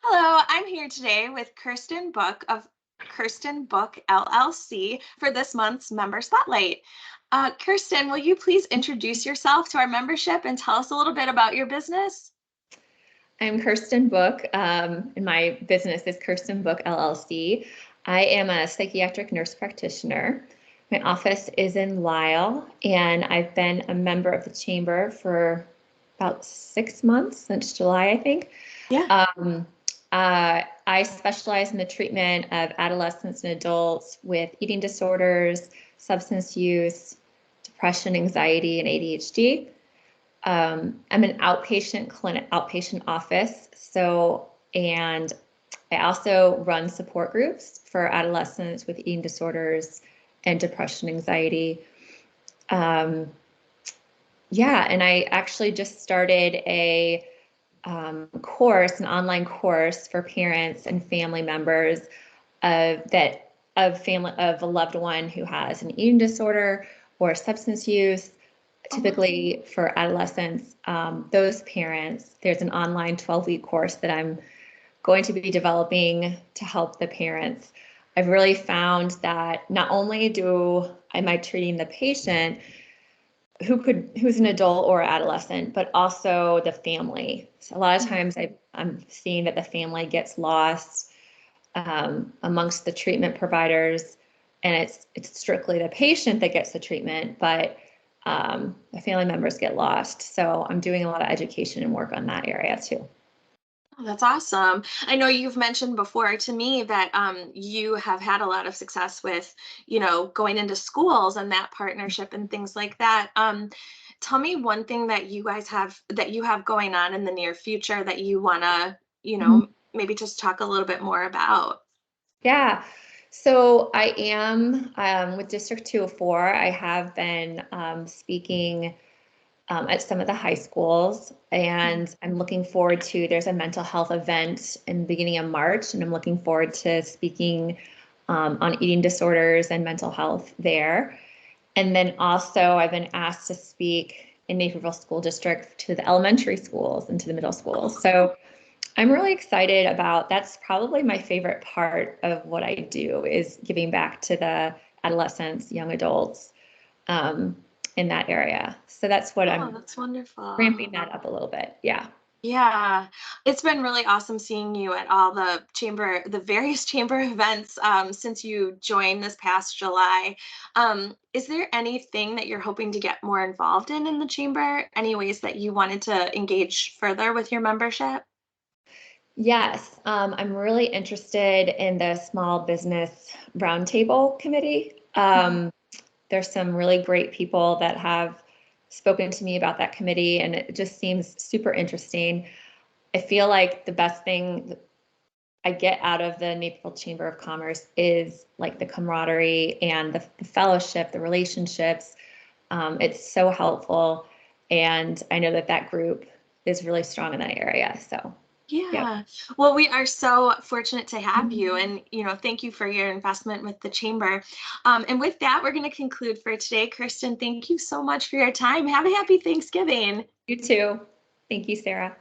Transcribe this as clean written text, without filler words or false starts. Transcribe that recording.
Hello, I'm here today with Kirsten Book of Kirsten Book LLC for this month's Member Spotlight. Kirsten, will you please introduce yourself to our membership and tell us a little bit about your business? I'm Kirsten Book, and my business is Kirsten Book LLC. I am a psychiatric nurse practitioner. My office is in Lisle, and I've been a member of the chamber for about 6 months, since July, I think. Yeah. I specialize in the treatment of adolescents and adults with eating disorders, substance use, depression, anxiety, and ADHD. I'm an outpatient clinic, outpatient office. And I also run support groups for adolescents with eating disorders and depression, anxiety. And I actually just started a course, an online course for parents and family members of a loved one who has an eating disorder or substance use. Typically for adolescents, those parents, there's an online 12-week course that I'm going to be developing to help the parents. I've really found that not only am I treating the patient who's an adult or adolescent, but also the family. So a lot of times I'm seeing that the family gets lost amongst the treatment providers, and it's strictly the patient that gets the treatment, but the family members get lost. So I'm doing a lot of education and work on that area too. Oh, that's awesome. I know you've mentioned before to me that you have had a lot of success with, going into schools and that partnership and things like that. Tell me one thing that you have going on in the near future that you want to, maybe just talk a little bit more about. Yeah. So I am with District 204. I have been speaking at some of the high schools, and I'm looking forward to, there's a mental health event in the beginning of March, and I'm looking forward to speaking on eating disorders and mental health there. And then also I've been asked to speak in Naperville School District to the elementary schools and to the middle schools. So I'm really excited about, that's probably my favorite part of what I do, is giving back to the adolescents, young adults in that area. So that's what Oh, I'm that's wonderful. ramping that up a little bit. Yeah. Yeah, it's been really awesome seeing you at all the various chamber events since you joined this past July. Is there anything that you're hoping to get more involved in the chamber? Any ways that you wanted to engage further with your membership? Yes, I'm really interested in the Small Business Roundtable Committee. There's some really great people that have spoken to me about that committee, and it just seems super interesting. I feel like the best thing I get out of the Naperville Chamber of Commerce is like the camaraderie and the fellowship, the relationships. It's so helpful, and I know that group is really strong in that area. So, yep. Yeah. Well, we are so fortunate to have you, and thank you for your investment with the chamber. And with that, we're going to conclude for today. Kirsten, thank you so much for your time. Have a happy Thanksgiving. You too. Thank you, Sarah.